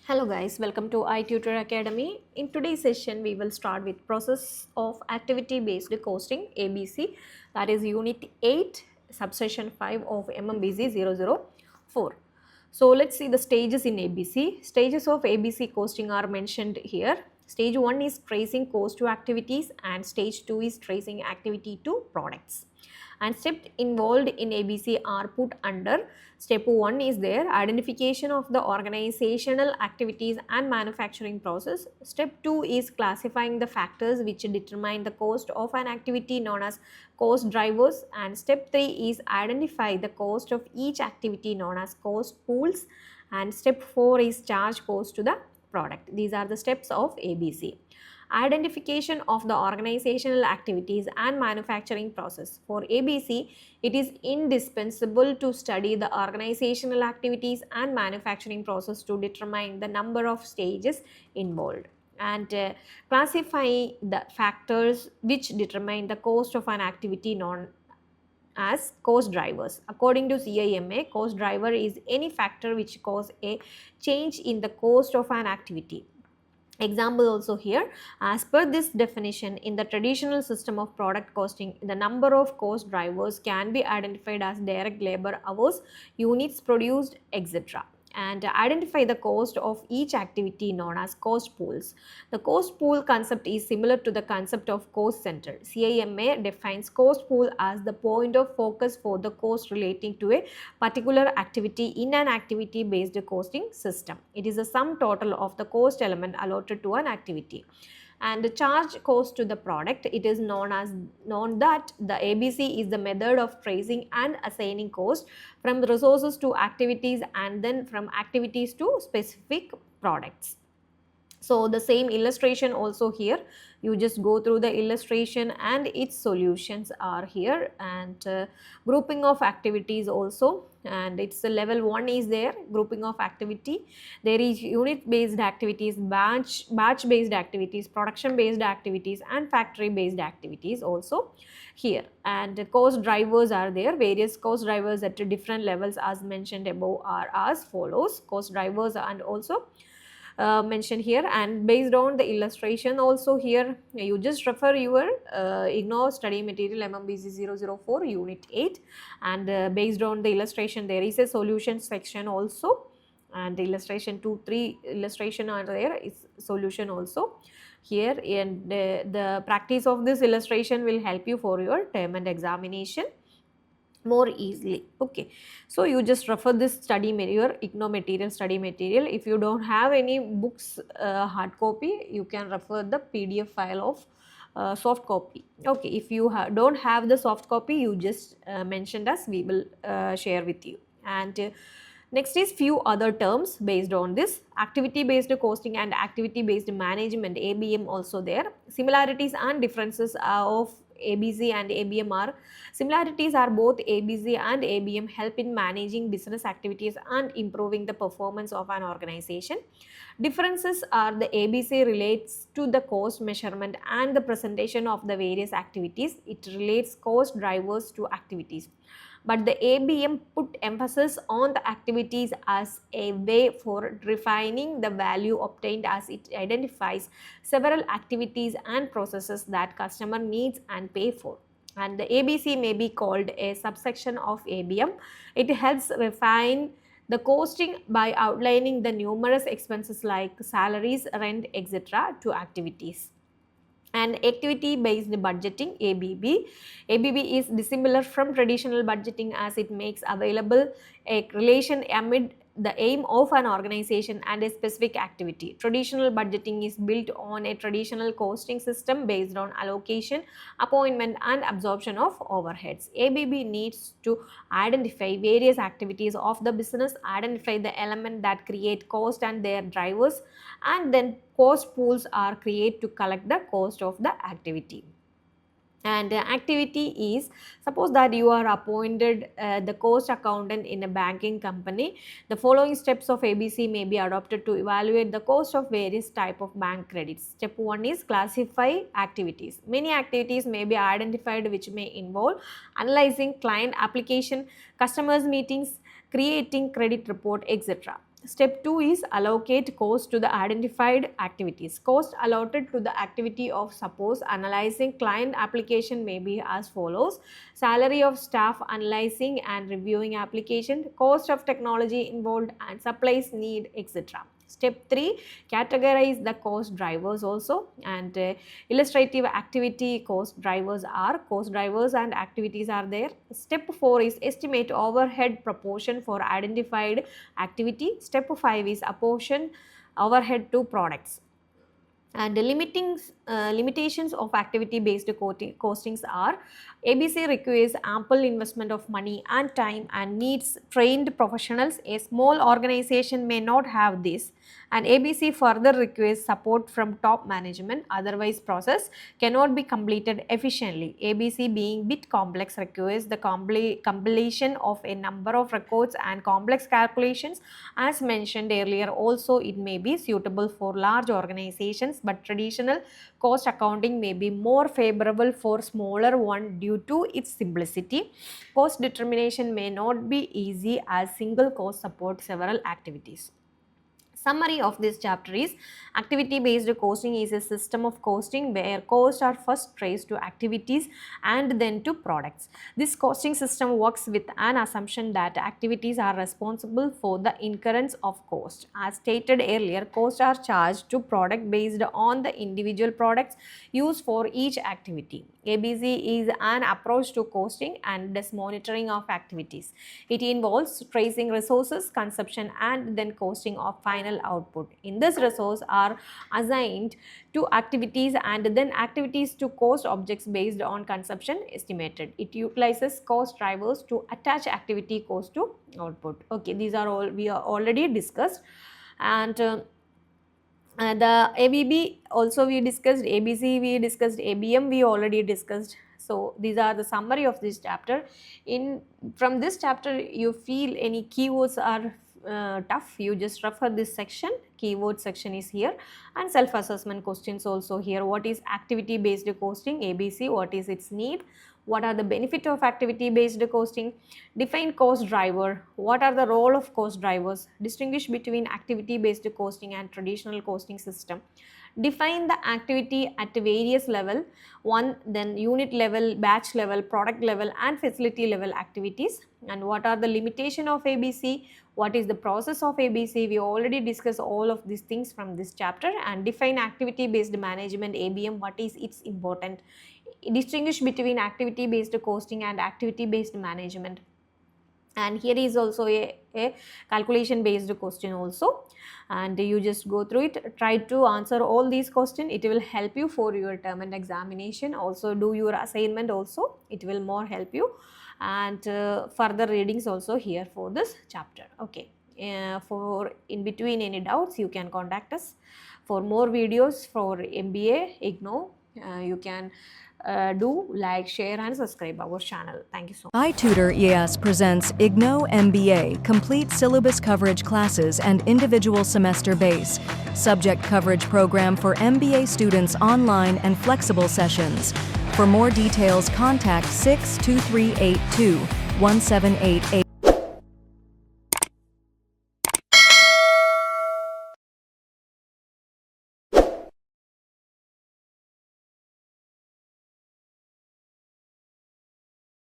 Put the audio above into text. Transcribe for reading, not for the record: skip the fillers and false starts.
Hello guys, welcome to i-tutor Academy. In today's session, we will start with process of activity based costing ABC, that is unit 8 subsection 5 of MMBC 004. So let's see the stages in ABC. Stages of ABC costing are mentioned here. Stage 1 is tracing cost to activities and stage 2 is tracing activity to products. And steps involved in ABC are put under step 1 is there identification of the organizational activities and manufacturing process. Step 2 is classifying the factors which determine the cost of an activity known as cost drivers, and step 3 is identify the cost of each activity known as cost pools, and step 4 is charge cost to the product. These are the steps of ABC. Identification of the organizational activities and manufacturing process. For ABC, it is indispensable to study the organizational activities and manufacturing process to determine the number of stages involved, and classify the factors which determine the cost of an activity known as cost drivers. According to CIMA, cost driver is any factor which cause a change in the cost of an activity. Example also here, as per this definition, in the traditional system of product costing, the number of cost drivers can be identified as direct labor hours, units produced, etc. And identify the cost of each activity known as cost pools. The cost pool concept is similar to the concept of cost center. CIMA defines cost pool as the point of focus for the cost relating to a particular activity in an activity based costing system. It is a sum total of the cost element allotted to an activity. And the charge cost to the product, it is known that the ABC is the method of tracing and assigning cost from the resources to activities and then from activities to specific products. So the same illustration also here, you just go through the illustration and its solutions are here, and grouping of activities also, and it's the level 1 is there, grouping of activity. There is unit based activities, batch based activities, production based activities, and factory based activities also here. And cost drivers are there, various cost drivers at different levels as mentioned above are as follows. Cost drivers and also mentioned here, and based on the illustration also here, you just refer your Ignou study material MMBC 004 unit 8, and based on the illustration there is a solution section also, and the illustration 2, 3 illustration are there is solution also here, and the practice of this illustration will help you for your term and examination more easily. Okay, so you just refer this study material, Ignou material, study material. If you don't have any books hard copy, you can refer the PDF file of soft copy. Okay, if you don't have the soft copy, you just mentioned us, we will share with you. And next is few other terms based on this activity based costing and activity based management, ABM also there. Similarities and differences of ABC and ABM are, similarities are both ABC and ABM help in managing business activities and improving the performance of an organization. Differences are the ABC relates to the cost measurement and the presentation of the various activities. It relates cost drivers to activities. But the ABM put emphasis on the activities as a way for refining the value obtained, as it identifies several activities and processes that customer needs and pay for. And the ABC may be called a subsection of ABM. It helps refine the costing by outlining the numerous expenses like salaries, rent, etc. to activities. And activity based budgeting, ABB is dissimilar from traditional budgeting as it makes available a relation amid the aim of an organization and a specific activity. Traditional budgeting is built on a traditional costing system based on allocation, appointment, and absorption of overheads. ABB needs to identify various activities of the business, identify the element that create cost and their drivers, and then cost pools are created to collect the cost of the activity. And activity is, suppose that you are appointed the cost accountant in a banking company. The following steps of ABC may be adopted to evaluate the cost of various type of bank credits. Step 1 is classify activities. Many activities may be identified which may involve analyzing client application, customers meetings, creating credit report, etc. Step 2 is allocate cost to the identified activities. Cost allotted to the activity of suppose analyzing client application may be as follows: salary of staff analyzing and reviewing application, cost of technology involved and supplies need, etc. Step 3, categorize the cost drivers also, and illustrative activity cost drivers and activities are there. Step 4 is estimate overhead proportion for identified activity. Step 5 is apportion overhead to products. And the limitations of activity based costings are: ABC requires ample investment of money and time and needs trained professionals. A small organization may not have this, and ABC further requires support from top management, otherwise process cannot be completed efficiently. ABC being bit complex requires the compilation of a number of records and complex calculations. As mentioned earlier, also it may be suitable for large organizations, but traditional cost accounting may be more favorable for smaller one due to its simplicity. Cost determination may not be easy as single cost supports several activities. Summary of this chapter is: activity based costing is a system of costing where costs are first traced to activities and then to products. This costing system works with an assumption that activities are responsible for the incurrence of cost. As stated earlier, costs are charged to product based on the individual products used for each activity. ABC is an approach to costing and this monitoring of activities. It involves tracing resources, consumption, and then costing of final output. In this, resources are assigned to activities and then activities to cost objects based on consumption estimated. It utilizes cost drivers to attach activity cost to output. Okay, these are all we are already discussed. And the ABB also we discussed, ABC we discussed, ABM we already discussed. So these are the summary of this chapter. From this chapter, you feel any keywords are tough, you just refer this section. Keyword section is here, and self-assessment questions also here. What is activity based costing? ABC, what is its need? What are the benefit of activity based costing? Define cost driver. What are the role of cost drivers? Distinguish between activity based costing and traditional costing system. Define the activity at various level, then unit level, batch level, product level, and facility level activities. And what are the limitation of ABC? What is the process of ABC? We already discussed all of these things from this chapter. And define activity based management, ABM, what is its important? Distinguish between activity based costing and activity based management. And here is also a calculation based question also, and you just go through it, try to answer all these questions. It will help you for your term and examination. Also do your assignment also, it will more help you, and further readings also here for this chapter. Okay, for in between any doubts you can contact us. For more videos for MBA IGNOU, you can do like, share and subscribe our channel. Thank you so much. i-tutor ES presents Ignou MBA, complete syllabus coverage classes and individual semester base, subject coverage program for MBA students online and flexible sessions. For more details, contact 62382 1788.